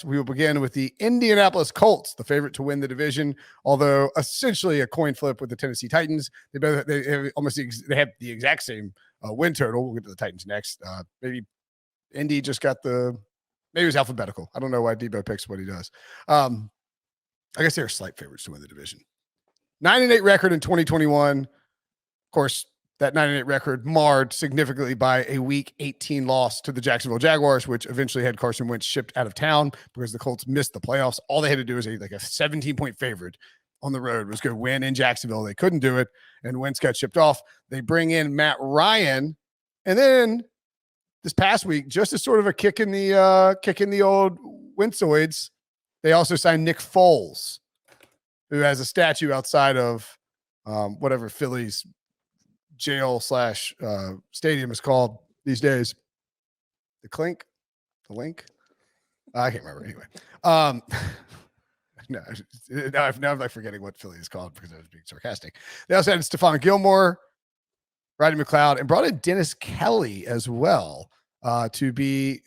playoffs. We will begin with the Indianapolis Colts, the favorite to win the division, although essentially a coin flip with the Tennessee Titans. They have the exact same win total. We'll get to the Titans next. Maybe Indy just got maybe it was alphabetical. I don't know why Debo picks what he does. I guess they're slight favorites to win the division. 9-8 record in 2021. Of course, that 9-8 record marred significantly by a Week 18 loss to the Jacksonville Jaguars, which eventually had Carson Wentz shipped out of town because the Colts missed the playoffs. All they had to do was a 17-point favorite on the road was go win in Jacksonville. They couldn't do it, and Wentz got shipped off. They bring in Matt Ryan, and then this past week, just as sort of a kick in the old Wentzoids, they also signed Nick Foles, who has a statue outside of whatever Philly's jail / stadium is called these days. The Link. I can't remember anyway. Now I'm like forgetting what Philly is called because I was being sarcastic. They also had Stephon Gilmore, Rodney McLeod, and brought in Dennis Kelly as well they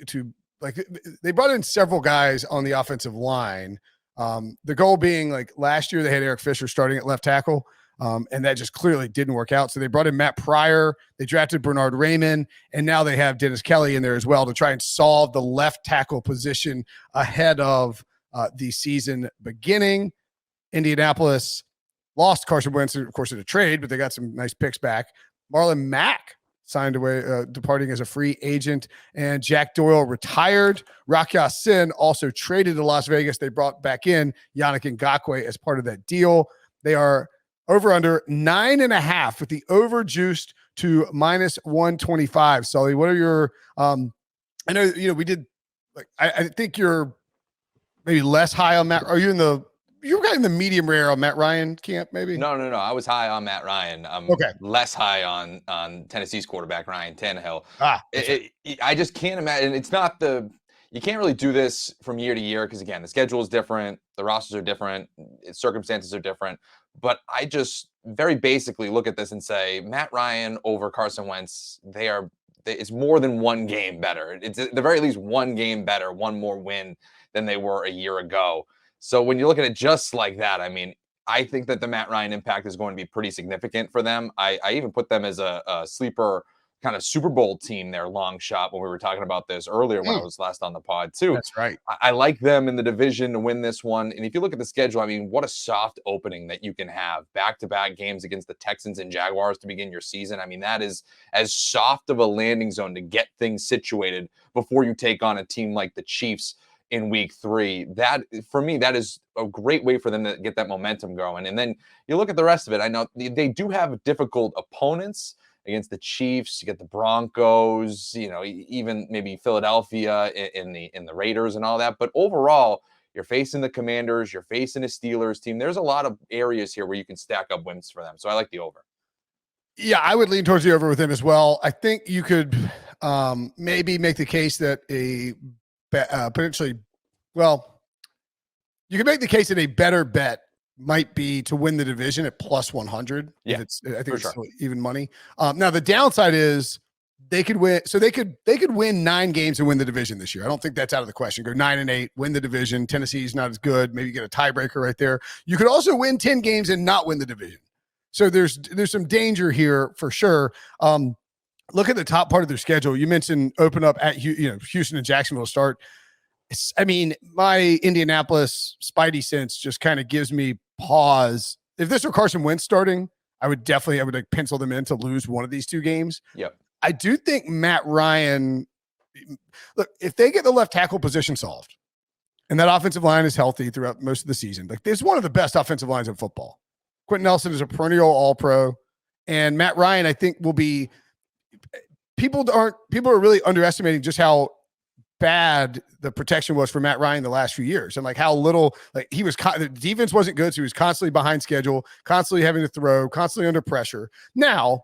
brought in several guys on the offensive line. The goal being like last year they had Eric Fisher starting at left tackle. And that just clearly didn't work out. So they brought in Matt Pryor, they drafted Bernard Raymond, and now they have Dennis Kelly in there as well to try and solve the left tackle position ahead of the season beginning. Indianapolis lost Carson Wentz, of course, in a trade, but they got some nice picks back. Marlon Mack signed away, departing as a free agent, and Jack Doyle retired. Rock Ya-Sin also traded to Las Vegas. They brought back in Yannick Ngakoue as part of that deal. They are over under 9.5 with the over juiced to -125. Sully, what are your I know we did I think you're maybe less high on Matt. Are you you were in the medium rare on Matt Ryan camp, maybe? No. I was high on Matt Ryan. I'm less high on Tennessee's quarterback, Ryan Tannehill. I just can't imagine. It's not you can't really do this from year to year because, again, the schedule is different. The rosters are different. Circumstances are different. But I just very basically look at this and say, Matt Ryan over Carson Wentz, it's more than one game better. It's at the very least one game better, one more win than they were a year ago. So when you look at it just like that, I mean, I think that the Matt Ryan impact is going to be pretty significant for them. I even put them as a sleeper kind of Super Bowl team there, long shot, when we were talking about this earlier when I was last on the pod too. That's right. I like them in the division to win this one. And if you look at the schedule, I mean, what a soft opening that you can have. Back-to-back games against the Texans and Jaguars to begin your season. I mean, that is as soft of a landing zone to get things situated before you take on a team like the Chiefs in week 3. That, for me, that is a great way for them to get that momentum going. And then you look at the rest of it. I know they do have difficult opponents against the Chiefs. You get the Broncos, even maybe Philadelphia in the Raiders and all that. But overall, you're facing the Commanders, you're facing a Steelers team. There's a lot of areas here where you can stack up wins for them. So I like the over. Yeah, I would lean towards the over with him as well. I think you could maybe make the case that you can make the case that a better bet might be to win the division at +100. Yeah, I think it's even money. Now the downside is they could win. So they could win 9 games and win the division this year. I don't think that's out of the question. Go 9-8, win the division. Tennessee's not as good. Maybe get a tiebreaker right there. You could also win 10 games and not win the division. So there's some danger here for sure. Look at the top part of their schedule. You mentioned open up at Houston and Jacksonville start. I mean, my Indianapolis spidey sense just kind of gives me pause. If this were Carson Wentz starting, I would pencil them in to lose one of these 2 games. Yep. I do think Matt Ryan, look, if they get the left tackle position solved and that offensive line is healthy throughout most of the season, like this is one of the best offensive lines in football. Quentin Nelson is a perennial All-Pro, and Matt Ryan, I think, will be. People are really underestimating just how bad the protection was for Matt Ryan the last few years, and like how little the defense wasn't good, so he was constantly behind schedule, constantly having to throw, constantly under pressure. Now,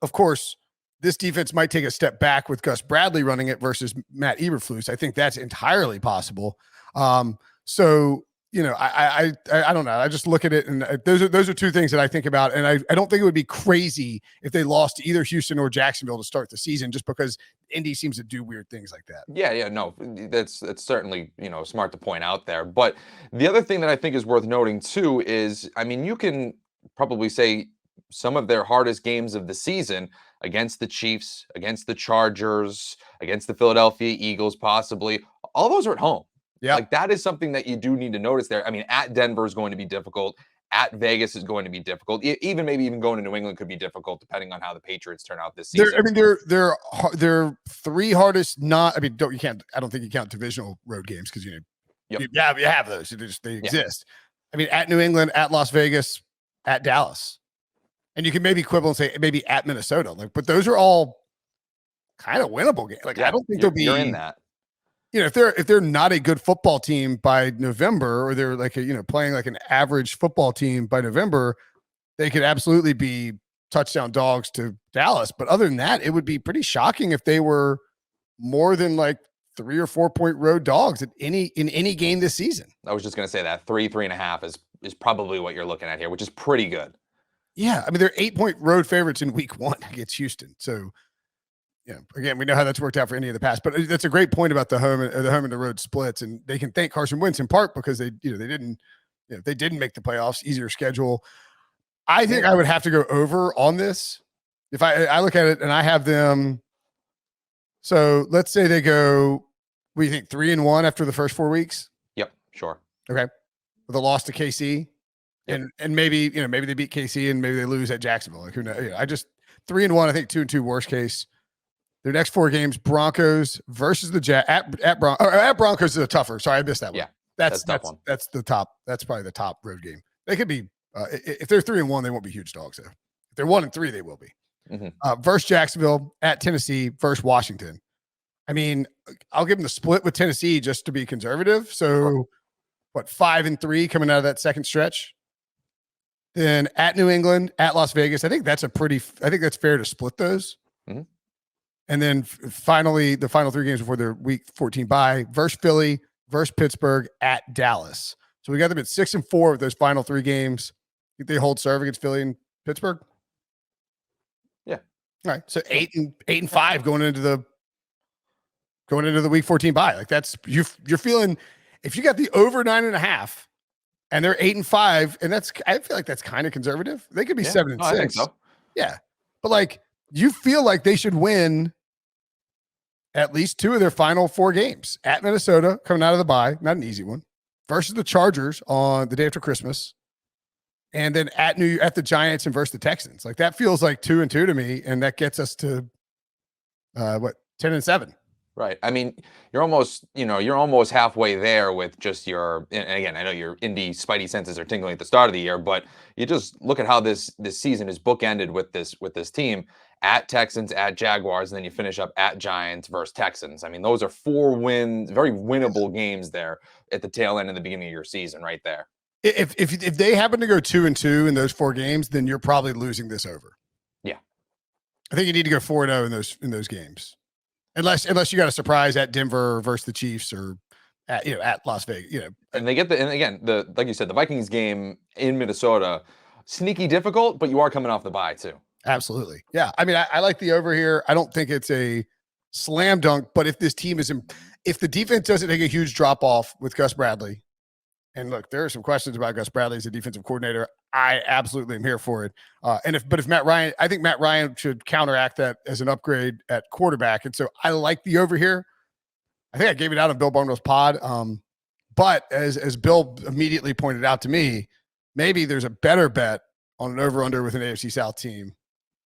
of course, this defense might take a step back with Gus Bradley running it versus Matt Eberflus. I think that's entirely possible. So I don't know. I just look at it, and those are two things that I think about, and I don't think it would be crazy if they lost to either Houston or Jacksonville to start the season, just because Indy seems to do weird things like that. Yeah, no, that's certainly smart to point out there. But the other thing that I think is worth noting too is, I mean, you can probably say some of their hardest games of the season against the Chiefs, against the Chargers, against the Philadelphia Eagles, possibly all those are at home. Yeah. Like that is something that you do need to notice there. I mean, at Denver is going to be difficult. At Vegas is going to be difficult. Maybe even going to New England could be difficult depending on how the Patriots turn out this season. They're three hardest. I don't think you count divisional road games because you have those. They exist. I mean, at New England, at Las Vegas, at Dallas, and you can maybe quibble and say maybe at Minnesota. But those are all kind of winnable games. I don't think you're in that. If they're not a good football team by November, or they're like playing like an average football team by November, they could absolutely be touchdown dogs to Dallas. But other than that, it would be pretty shocking if they were more than like 3 or 4 point road dogs in any game this season. I was just going to say that 3.5 is probably what you're looking at here, which is pretty good. Yeah, I mean they're 8-point road favorites in week 1 against Houston. So. Yeah, again, we know how that's worked out for any of the past, but that's a great point about the home and the road splits, and they can thank Carson Wentz in part because they didn't make the playoffs, easier schedule. I think I would have to go over on this if I look at it and I have them. So let's say they go, what do you think, 3-1 after the first 4 weeks? Yep, sure. Okay, with a loss to KC, and maybe they beat KC and maybe they lose at Jacksonville. Like who knows? I just 3-1. I think 2-2 worst case. Their next 4 games: Broncos versus the at Broncos is a tougher. Sorry, I missed that one. Yeah, that's one. That's the top. That's probably the top road game. They could be if they're 3-1, they won't be huge dogs though. If they're 1-3, they will be. Mm-hmm. Versus Jacksonville, at Tennessee, versus Washington. I mean, I'll give them the split with Tennessee just to be conservative. So, 5-3 coming out of that second stretch. Then at New England, at Las Vegas. I think that's fair to split those. Mm-hmm. And then finally, the final 3 games before their week 14 bye: versus Philly, versus Pittsburgh, at Dallas. So we got them at 6-4 with those final 3 games. Think they hold serve against Philly and Pittsburgh? Yeah. All right. So 8-5 going into the week 14 bye. Like that's you're feeling if you got the over 9.5 and they're 8-5, and I feel like that's kind of conservative. They could be 7-6. I think so. Yeah. But like you feel like they should win at least 2 of their final 4 games. At Minnesota, coming out of the bye, not an easy one, versus the Chargers on the day after Christmas, and then at the Giants and versus the Texans. Like that feels like 2-2 to me, and that gets us to 10-7. Right. I mean, you're almost halfway there with just and again, I know your Indy spidey senses are tingling at the start of the year, but you just look at how this season is bookended with this team. At Texans, at Jaguars, and then you finish up at Giants versus Texans. I mean, those are 4 wins, very winnable games there at the tail end of the beginning of your season right there. If they happen to go 2-2 in those 4 games, then you're probably losing this over. Yeah. I think you need to go 4-0 in those games. Unless you got a surprise at Denver versus the Chiefs or at Las Vegas, And they get like you said, the Vikings game in Minnesota, sneaky difficult, but you are coming off the bye too. Absolutely. Yeah. I mean, I like the over here. I don't think it's a slam dunk, but if this team if the defense doesn't take a huge drop off with Gus Bradley, and look, there are some questions about Gus Bradley as a defensive coordinator. I absolutely am here for it. But if Matt Ryan, I think Matt Ryan should counteract that as an upgrade at quarterback. And so I like the over here. I think I gave it out on Bill Barnwell's pod. But as Bill immediately pointed out to me, maybe there's a better bet on an over-under with an AFC South team